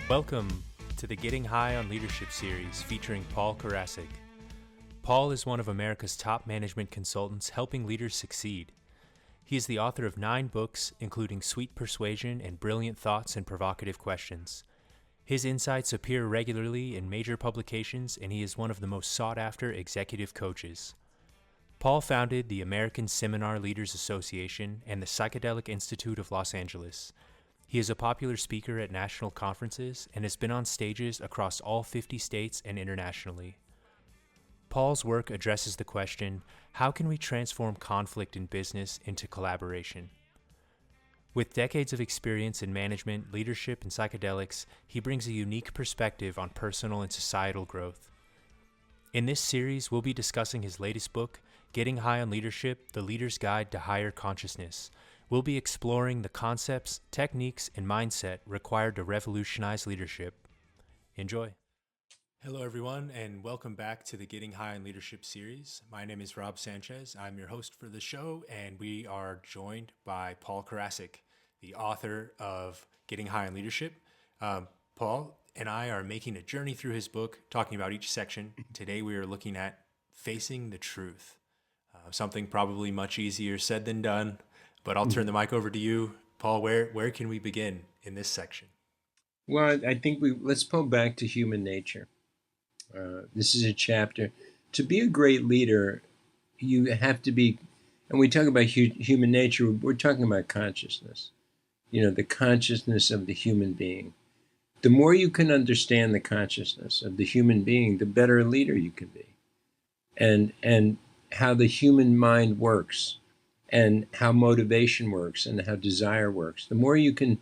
Welcome to the Getting High on Leadership series featuring Paul Karasik. Paul is one of America's top management consultants helping leaders succeed. He is the author of 9 books, including Sweet Persuasion and Brilliant Thoughts and Provocative Questions. His insights appear regularly in major publications, and he is one of the most sought-after executive coaches. Paul founded the American Seminar Leaders Association and the Psychedelic Institute of Los Angeles. He is a popular speaker at national conferences and has been on stages across all 50 states and internationally. Paul's work addresses the question, how can we transform conflict in business into collaboration? With decades of experience in management, leadership, and psychedelics, he brings a unique perspective on personal and societal growth. In this series, we'll be discussing his latest book, Getting High on Leadership, The Leader's Guide to Higher Consciousness. We'll be exploring the concepts, techniques, and mindset required to revolutionize leadership. Enjoy. Hello, everyone, and welcome back to the Getting High on Leadership series. My name is Rob Sanchez. I'm your host for the show, and we are joined by Paul Karasik, the author of Getting High on Leadership. Paul and I are making a journey through his book, talking about each section. Today, we are looking at facing the truth. Something probably much easier said than done, but I'll turn the mic over to you. Paul, where can we begin in this section? Well, I think let's pull back to human nature. This is a chapter. To be a great leader, you have to be, and we talk about human nature, we're talking about consciousness. You know, the consciousness of the human being. The more you can understand the consciousness of the human being, the better a leader you can be. And how the human mind works, and how motivation works, and how desire works. The more you can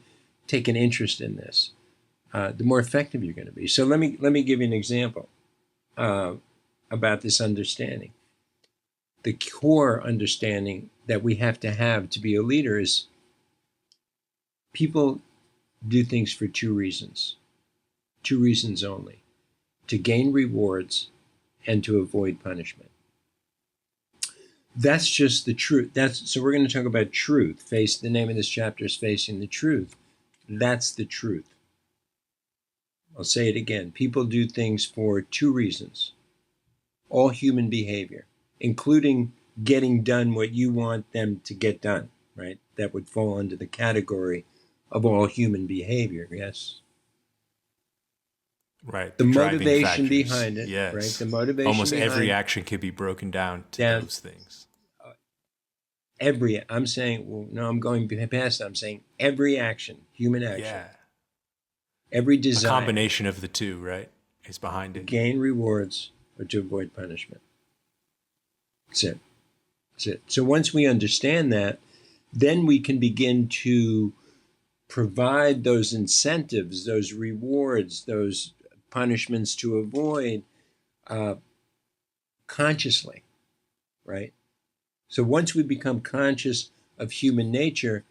take an interest in this, the more effective you're going to be. So let me give you an example about this understanding. The core understanding that we have to be a leader is people do things for 2 reasons only: to gain rewards and to avoid punishment. That's just the truth. So we're going to talk about truth. The name of this chapter is Facing the Truth. That's the truth. I'll say it again. People do things for 2 reasons. All human behavior, including getting done what you want them to get done, right? That would fall under the category of all human behavior, yes? Right. The motivation behind it, yes. Right? The motivation almost behind every action could be broken down to those things. I'm saying, well, no, I'm going past that. I'm saying every action, human action. Yeah. Every desire. A combination of the 2, right, is behind it. To gain rewards or to avoid punishment. That's it. So once we understand that, then we can begin to provide those incentives, those rewards, those punishments to avoid consciously, right? So once we become conscious of human nature,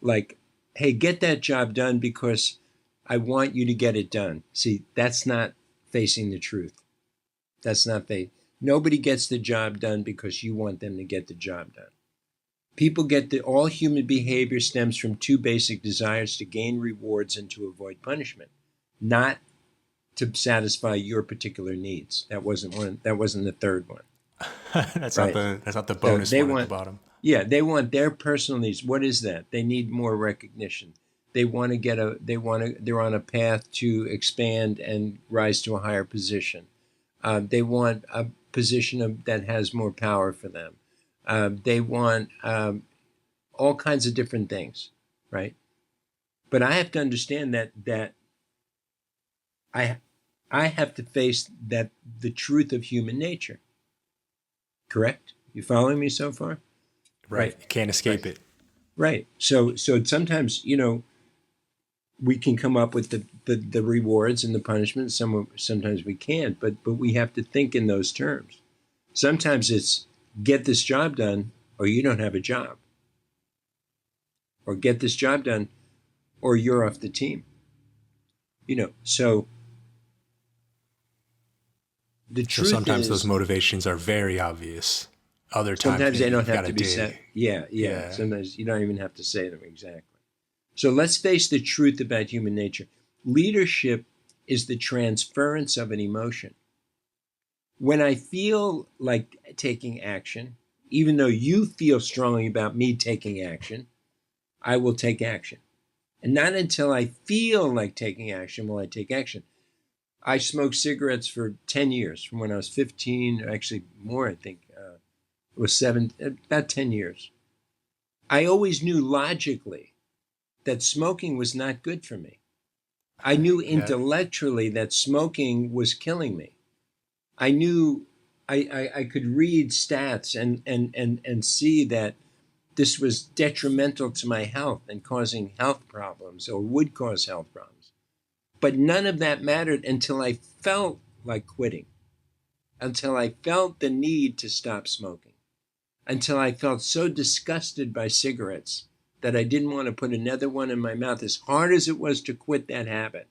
like, hey, get that job done because I want you to get it done. See, that's not facing the truth. That's not faith. Nobody gets the job done because you want them to get the job done. People all human behavior stems from 2 basic desires: to gain rewards and to avoid punishment, not to satisfy your particular needs. That wasn't the third one. That's right. not the bonus one at the bottom. Yeah, they want their personal needs. What is that? They need more recognition. They want to they're on a path to expand and rise to a higher position. They want a position that has more power for them. They want all kinds of different things, right? But I have to understand that I have to face the truth of human nature. Correct? You following me so far? Right. You can't escape it. Right. So sometimes, we can come up with the rewards and the punishments. Sometimes we can't, but we have to think in those terms. Sometimes it's get this job done or you don't have a job. Or get this job done or you're off the team. So the truth is, sometimes those motivations are very obvious. Other times sometimes they don't have to be dig. said. Yeah. Sometimes you don't even have to say them exactly. So let's face the truth about human nature. Leadership is the transference of an emotion. When I feel like taking action, even though you feel strongly about me taking action, I will take action. And not until I feel like taking action will I take action. I smoked cigarettes for 10 years, from when I was 15, actually more, I think. It was about 10 years. I always knew logically that smoking was not good for me. I knew intellectually that smoking was killing me. I knew I could read stats and see that this was detrimental to my health and causing health problems, or would cause health problems. But none of that mattered until I felt like quitting, until I felt the need to stop smoking, until I felt so disgusted by cigarettes that I didn't want to put another one in my mouth, as hard as it was to quit that habit.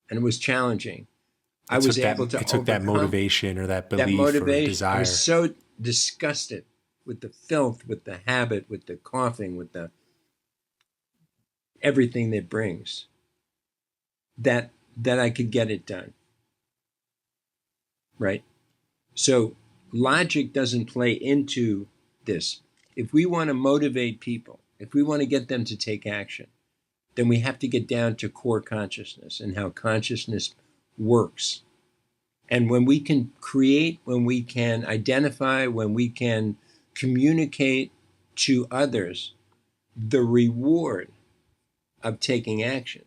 And it was challenging. I was able to It took that motivation or that belief or desire. I was so disgusted with the filth, with the habit, with the coughing, with the everything that brings, that I could get it done. Right? So logic doesn't play into this. If we want to motivate people, if we want to get them to take action, then we have to get down to core consciousness and how consciousness works. And when we can create, when we can identify, when we can communicate to others the reward of taking action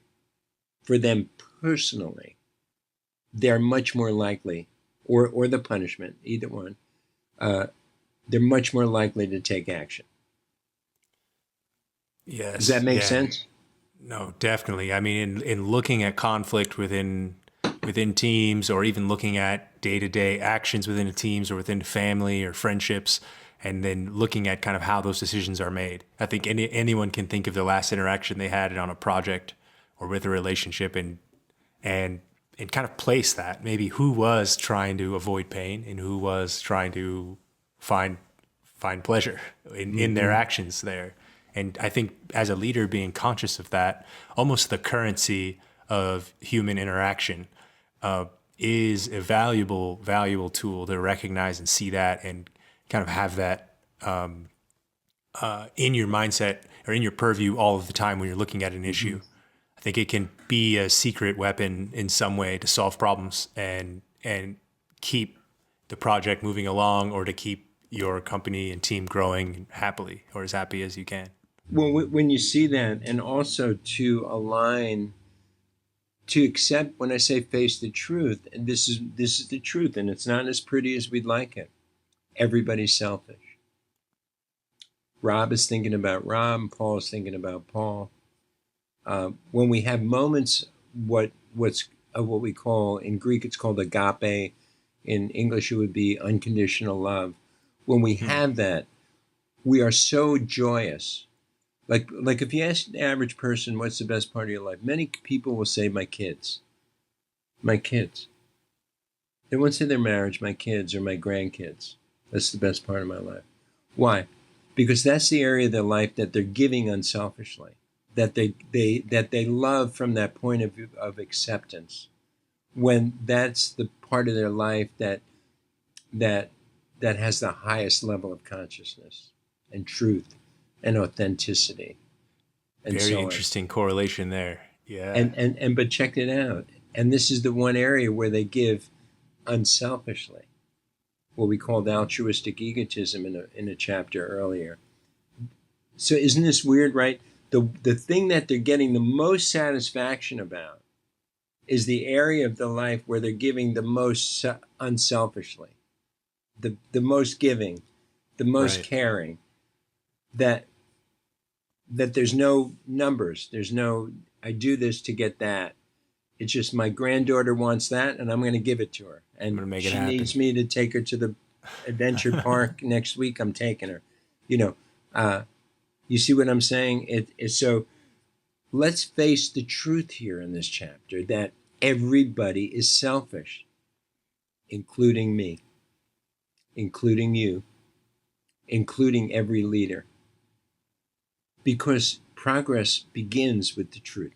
for them personally, they're much more likely, or the punishment, either one, they're much more likely to take action. Yes. Does that make sense? No, definitely. I mean, in looking at conflict within teams, or even looking at day-to-day actions within teams or within family or friendships, and then looking at kind of how those decisions are made. I think anyone can think of the last interaction they had on a project or with a relationship, and kind of place that, maybe who was trying to avoid pain and who was trying to find pleasure in their actions there. And I think as a leader, being conscious of that, almost the currency of human interaction, is a valuable tool to recognize and see that, and kind of have that in your mindset or in your purview all of the time when you're looking at an issue. I think it can be a secret weapon in some way to solve problems and keep the project moving along, or to keep your company and team growing happily, or as happy as you can. Well, when you see that, and also to align, to accept, when I say face the truth, and this is the truth, and it's not as pretty as we'd like it. Everybody's selfish. Rob is thinking about Rob, and Paul is thinking about Paul. When we have moments, what we call, in Greek it's called agape, in English it would be unconditional love. When we have that, we are so joyous. Like if you ask the average person, what's the best part of your life? Many people will say, my kids. My kids. They won't say their marriage, my kids, or my grandkids. That's the best part of my life. Why? Because that's the area of their life that they're giving unselfishly, that they love from that point of view of acceptance. When that's the part of their life that has the highest level of consciousness and truth and authenticity, and very so interesting correlation there. Yeah. And but check it out. And this is the one area where they give unselfishly, what we called altruistic egotism in a chapter earlier. So isn't this weird, right? The thing that they're getting the most satisfaction about is the area of the life where they're giving the most unselfishly, the most giving, the most caring. That there's no numbers. There's no, I do this to get that. It's just, my granddaughter wants that, and I'm going to give it to her. And she needs me to take her to the adventure park next week. I'm taking her. You see what I'm saying? So let's face the truth here in this chapter, that everybody is selfish, including me, including you, including every leader. Because progress begins with the truth.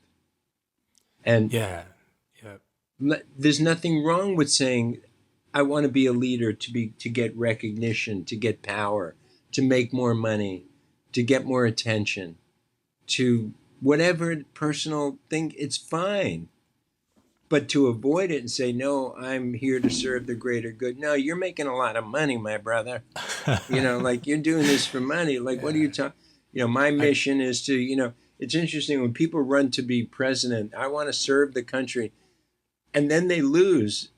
And Yeah. Yeah. there's nothing wrong with saying, I want to be a leader to get recognition, to get power, to make more money, to get more attention, to whatever personal thing, it's fine. But to avoid it and say, no, I'm here to serve the greater good. No, you're making a lot of money, my brother. Like you're doing this for money. Like, what are Yeah. you talking? My mission is to, it's interesting when people run to be president, I want to serve the country, and then they lose.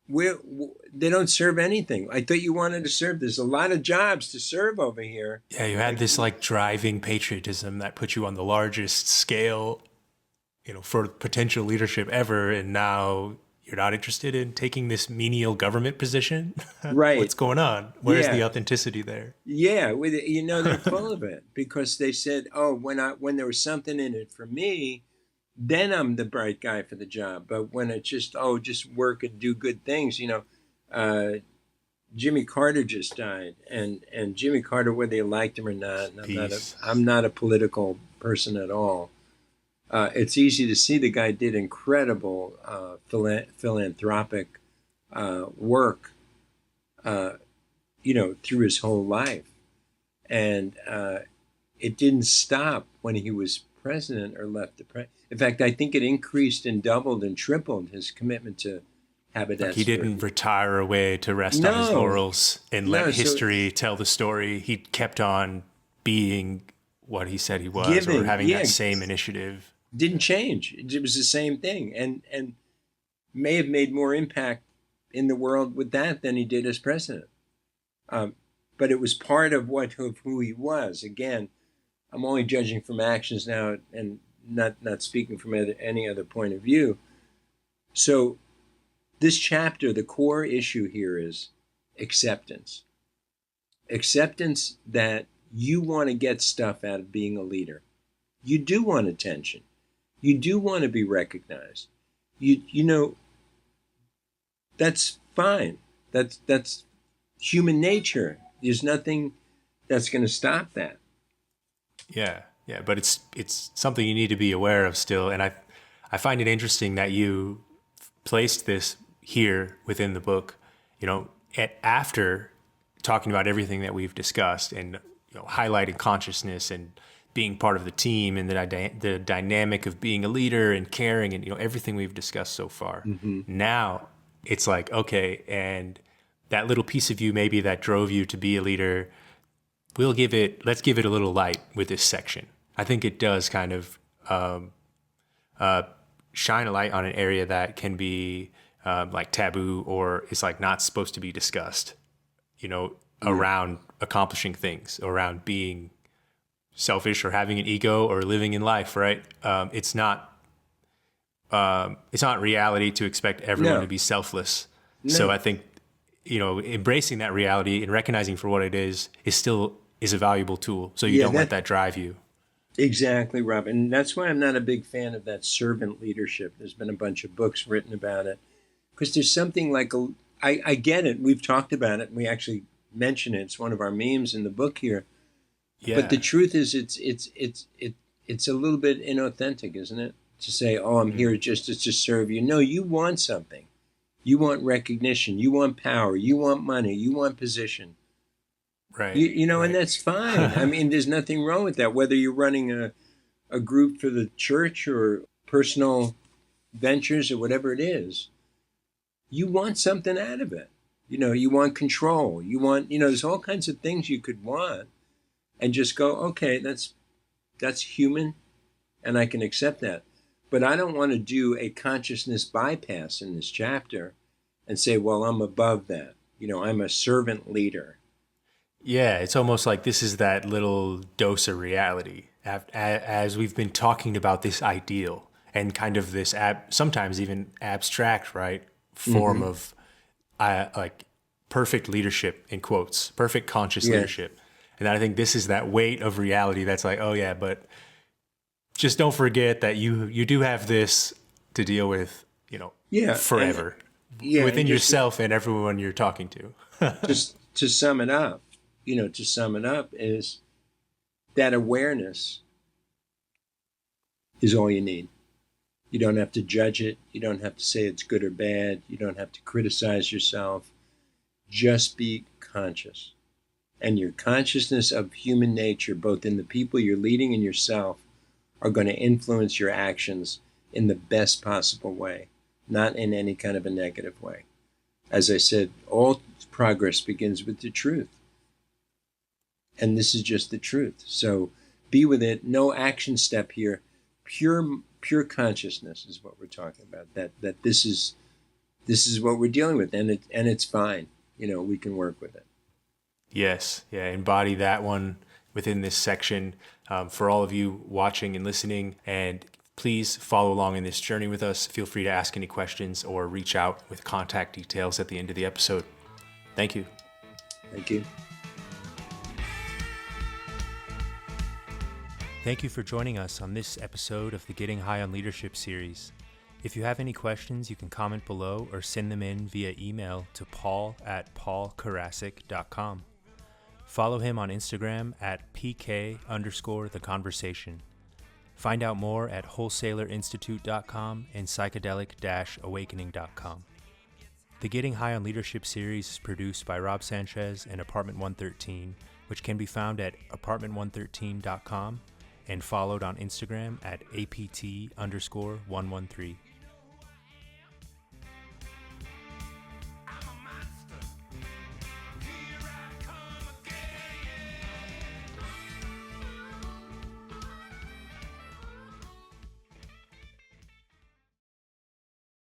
They don't serve anything. I thought you wanted to serve. There's a lot of jobs to serve over here. Yeah, you had this like driving patriotism that put you on the largest scale, for potential leadership ever, and now you're not interested in taking this menial government position? Right. What's going on? Where's the Yeah. authenticity there? Yeah. They're full of it because they said, oh, when there was something in it for me, then I'm the bright guy for the job. But when it's just work and do good things, uh, Jimmy Carter just died, and Jimmy Carter, whether you liked him or not, and Peace. I'm not a political person at all. It's easy to see the guy did incredible philanthropic work, through his whole life, and it didn't stop when he was president or left the president. In fact, I think it increased and doubled and tripled his commitment to habitat. Like he didn't retire away to rest on his No, laurels and let no. So history tell the story. He kept on being what he said he was, or giving, having yeah, that same initiative. didn't change. It was the same thing, and may have made more impact in the world with that than he did as president. But it was part of who he was. Again, I'm only judging from actions now, and not speaking from any other point of view. So this chapter, the core issue here is acceptance. Acceptance that you want to get stuff out of being a leader. You do want attention. You do want to be recognized. That's fine. That's human nature. There's nothing that's going to stop that. Yeah, yeah, but it's something you need to be aware of still, and I find it interesting that you placed this here within the book. After talking about everything that we've discussed, and highlighting consciousness and being part of the team, and the dynamic of being a leader and caring, and everything we've discussed so far. Mm-hmm. Now it's like, okay, and that little piece of you maybe that drove you to be a leader, let's give it a little light with this section. I think it does kind of shine a light on an area that can be like taboo, or is like not supposed to be discussed, around accomplishing things, around being selfish or having an ego or living in life, right? It's not reality to expect everyone to be selfless. No. So I think, embracing that reality and recognizing for what it is a valuable tool. So you don't let that drive you. Exactly, Rob. And that's why I'm not a big fan of that servant leadership. There's been a bunch of books written about it. Because there's something like I get it. We've talked about it, and we actually mention it. It's one of our memes in the book here. Yeah. But the truth is, it's a little bit inauthentic, isn't it? To say, "Oh, I'm here just to serve you." No, you want something. You want recognition. You want power. You want money. You want position. Right. Right. And that's fine. I mean, there's nothing wrong with that. Whether you're running a group for the church or personal ventures or whatever it is, you want something out of it. You want control. You want, there's all kinds of things you could want, and just go, okay, that's human, and I can accept that. But I don't want to do a consciousness bypass in this chapter and say, well, I'm above that. I'm a servant leader. Yeah, it's almost like this is that little dose of reality. As we've been talking about this ideal and kind of this sometimes even abstract, right, form of like perfect leadership, in quotes, perfect conscious leadership. And I think this is that weight of reality that's like, oh yeah, but just don't forget that you do have this to deal with, forever, within yourself and everyone you're talking to. Just to sum it up, is that awareness is all you need. You don't have to judge it. You don't have to say it's good or bad. You don't have to criticize yourself. Just be conscious. And your consciousness of human nature, both in the people you're leading and yourself, are going to influence your actions in the best possible way, not in any kind of a negative way. As I said, all progress begins with the truth. And this is just the truth. So be with it. No action step here. Pure consciousness is what we're talking about. That this is what we're dealing with, and it's fine. We can work with it. Yes, yeah, embody that one within this section. For all of you watching and listening, and please follow along in this journey with us. Feel free to ask any questions or reach out with contact details at the end of the episode. Thank you. Thank you. Thank you for joining us on this episode of the Getting High on Leadership series. If you have any questions, you can comment below or send them in via email to paul@paulkarasik.com. Follow him on Instagram at PK_The Conversation. Find out more at wholesalerinstitute.com and psychedelic-awakening.com. The Getting High on Leadership series is produced by Rob Sanchez and Apartment 113, which can be found at apartment113.com and followed on Instagram at APT_113.